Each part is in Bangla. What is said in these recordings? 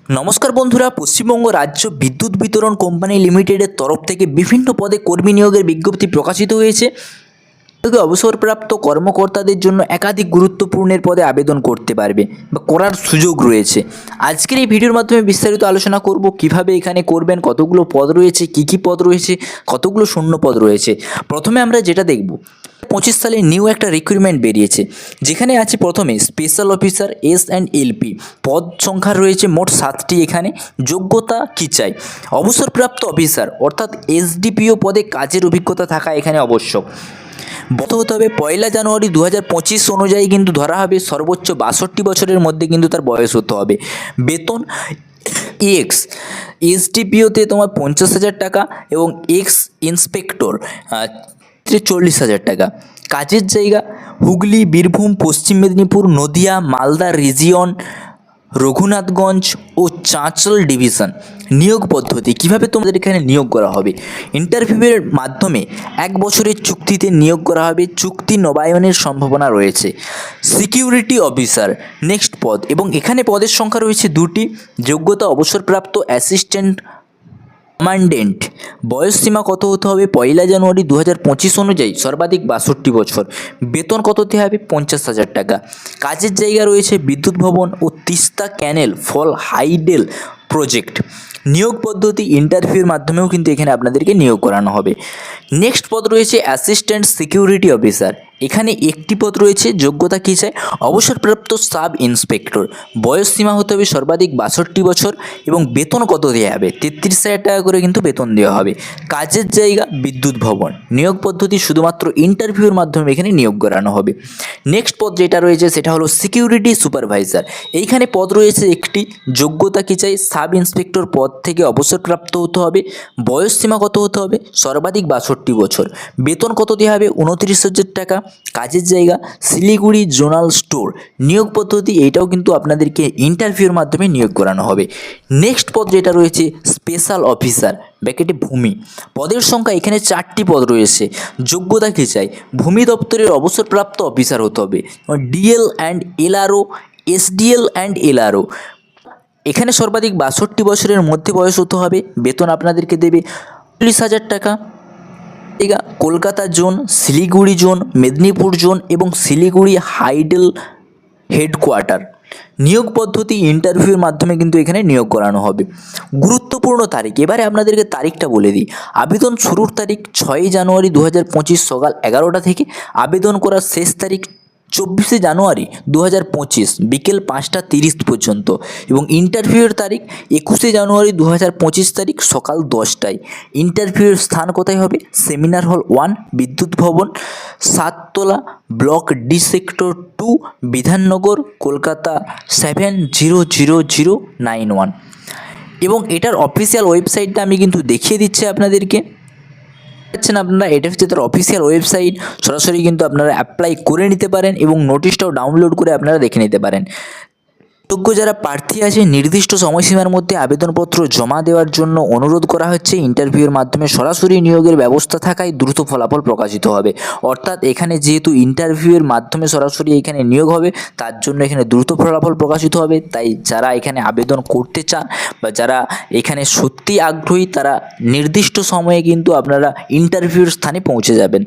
নমস্কার বন্ধুরা, পশ্চিমবঙ্গ রাজ্য বিদ্যুৎ বিতরণ কোম্পানি লিমিটেডের তরফ থেকে বিভিন্ন পদে কর্মী নিয়োগের বিজ্ঞপ্তি প্রকাশিত হয়েছে। অবসরপ্রাপ্ত কর্মকর্তাদের জন্য একাধিক গুরুত্বপূর্ণ পদে আবেদন করতে পারবে বা করার সুযোগ রয়েছে। আজকের এই ভিডিওর মাধ্যমে বিস্তারিত আলোচনা করব কিভাবে এখানে করবেন, কতগুলো পদ রয়েছে, কি পদ রয়েছে, কতগুলো শূন্য পদ রয়েছে। প্রথমে আমরা যেটা দেখব, 25 সালে নিউ একটা রিক্রুটমেন্ট বেরিয়েছে, যেখানে আছে প্রথমে স্পেশাল অফিসার S&LP পদ সংখ্যা রয়েছে মোট 7টি। এখানে যোগ্যতা কী চাই? অবসরপ্রাপ্ত অফিসার অর্থাৎ SDPO পদে কাজের অভিজ্ঞতা থাকা এখানে আবশ্যক। হতে হবে 1 জানুয়ারি 2025 অনুযায়ী কিন্তু ধরা হবে সর্বোচ্চ 62 বছরের মধ্যে কিন্তু তার বয়স হতে হবে। বেতন SDPOতে তোমার 50,000 টাকা এবং এক্স ইন্সপেক্টর 40,000 টাকা। কাজের জায়গা হুগলি, বীরভূম, পশ্চিম মেদিনীপুর, নদিয়া, মালদা রিজিয়ন, রঘুনাথগঞ্জ ও চাঁচল ডিভিশন। নিয়োগ পদ্ধতি কিভাবে তোমাদের এখানে নিয়োগ করা হবে? ইন্টারভিউয়ের মাধ্যমে 1 বছরের চুক্তিতে নিয়োগ করা হবে, চুক্তি নবায়নের সম্ভাবনা রয়েছে। সিকিউরিটি অফিসার নেক্সট পদ, এবং এখানে পদের সংখ্যা রয়েছে 2টি। যোগ্যতা অবসরপ্রাপ্ত অ্যাসিস্ট্যান্ট কমান্ডেন্ট। বয়সসীমা কত হতে হবে? 1 জানুয়ারি 2025 অনুযায়ী সর্বাধিক 62 বছর। বেতন কত হতে হবে? 50,000 টাকা। কাজের জায়গা রয়েছে বিদ্যুৎ ভবন ও তিস্তা ক্যানেল ফল হাইডেল প্রজেক্ট। নিয়োগ পদ্ধতি ইন্টারভিউর মাধ্যমেও কিন্তু এখানে আপনাদেরকে নিয়োগ করানো হবে। নেক্সট পদ রয়েছে অ্যাসিস্ট্যান্ট সিকিউরিটি অফিসার। এখানে একটি পদ রয়েছে। যোগ্যতা কী চাই? অবসরপ্রাপ্ত সাব ইন্সপেক্টর। বয়স সীমা হতে হবে সর্বাধিক 62 বছর এবং বেতন কত দেওয়া হবে? 33,000 টাকা করে কিন্তু বেতন দেওয়া হবে। কাজের জায়গা বিদ্যুৎ ভবন। নিয়োগ পদ্ধতি শুধুমাত্র ইন্টারভিউর মাধ্যমে এখানে নিয়োগ করানো হবে। নেক্সট পদ যেটা রয়েছে সেটা হলো সিকিউরিটি সুপারভাইজার। এইখানে পদ রয়েছে একটি। যোগ্যতা কী চাই? সাব ইন্সপেক্টর পদ থেকে অবসরপ্রাপ্ত হতে হবে। বয়স সীমা কত হতে হবে? সর্বাধিক 62 বছর। বেতন কত দেওয়া হবে? 29,000 টাকা। কাজের জায়গা শিলিগুড়ি জোনাল স্টোর। নিয়োগ পদ্ধতি এইটাও কিন্তু আপনাদেরকে ইন্টারভিউর মাধ্যমে নিয়োগ করানো হবে। নেক্সট পদ যেটা রয়েছে স্পেশাল অফিসার ব্র্যাকেটে ভূমি। পদের সংখ্যা এখানে 4টি পদ রয়েছে। যোগ্যতা কী চাই? ভূমি দপ্তরের অবসরপ্রাপ্ত অফিসার হতে হবে। DL and LRO, SDL and LRO। এখানে সর্বাধিক 62 বছরের মধ্যে বয়স হতে হবে। বেতন আপনাদেরকে দেবে 40,000 টাকা। Kolkata zone, Siliguri zone, Medinipur zone এবং শিলিগুড়ি হাইডেল হেডকোয়ার্টার। নিয়োগ পদ্ধতি ইন্টারভিউর মাধ্যমে কিন্তু এখানে নিয়োগ করানো হবে। গুরুত্বপূর্ণ তারিখ, এবারে আপনাদেরকে তারিখটা বলে দিই। আবেদন শুরুর তারিখ 6 জানুয়ারি 2025 সকাল 11টা থেকে। আবেদন করার শেষ তারিখ 24 জানুয়ারি 2025 বিকেল 5টা 30 পর্যন্ত, এবং ইন্টারভিউয়ের তারিখ 21 জানুয়ারি 2025 তারিখ সকাল 10টায়। ইন্টারভিউয়ের স্থান কোথায় হবে? সেমিনার হল 1, বিদ্যুৎ ভবন, 7তলা, block D, sector 2, Bidhannagar, Kolkata 700091। এবং এটার অফিসিয়াল ওয়েবসাইটটা আমি কিন্তু দেখিয়ে দিচ্ছি আপনাদেরকে। আপনারা এটা হচ্ছে তার অফিসিয়াল ওয়েবসাইট। সরাসরি কিন্তু আপনারা অ্যাপ্লাই করে নিতে পারেন এবং নোটিশটাও ডাউনলোড করে আপনারা দেখে নিতে পারেন। যোগ্য যারা প্রার্থী আছে নির্দিষ্ট সময়সীমার মধ্যে আবেদনপত্র জমা দেওয়ার জন্য অনুরোধ করা হচ্ছে। ইন্টারভিউর মাধ্যমে সরাসরি নিয়োগের ব্যবস্থা থাকায় দ্রুত ফলাফল প্রকাশিত হবে। অর্থাৎ এখানে যেহেতু ইন্টারভিউয়ের মাধ্যমে সরাসরি এখানে নিয়োগ হবে, তার জন্য এখানে দ্রুত ফলাফল প্রকাশিত হবে। তাই যারা এখানে আবেদন করতে চান বা যারা এখানে সত্যি আগ্রহী, তারা নির্দিষ্ট সময়ে কিন্তু আপনারা ইন্টারভিউর স্থানে পৌঁছে যাবেন।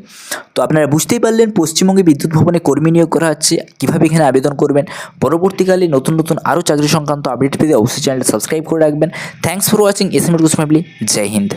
তো আপনারা বুঝতেই পারলেন পশ্চিমবঙ্গে বিদ্যুৎ ভবনে কর্মী নিয়োগ করা হচ্ছে, কীভাবে এখানে আবেদন করবেন। পরবর্তীকালে নতুন আরও চাকরি সংক্রান্ত আপডেট পেতে অবশ্যই চ্যানেলটা সাবস্ক্রাইব করে রাখবেন। Thanks for watching. S M family. জয় হিন্দ।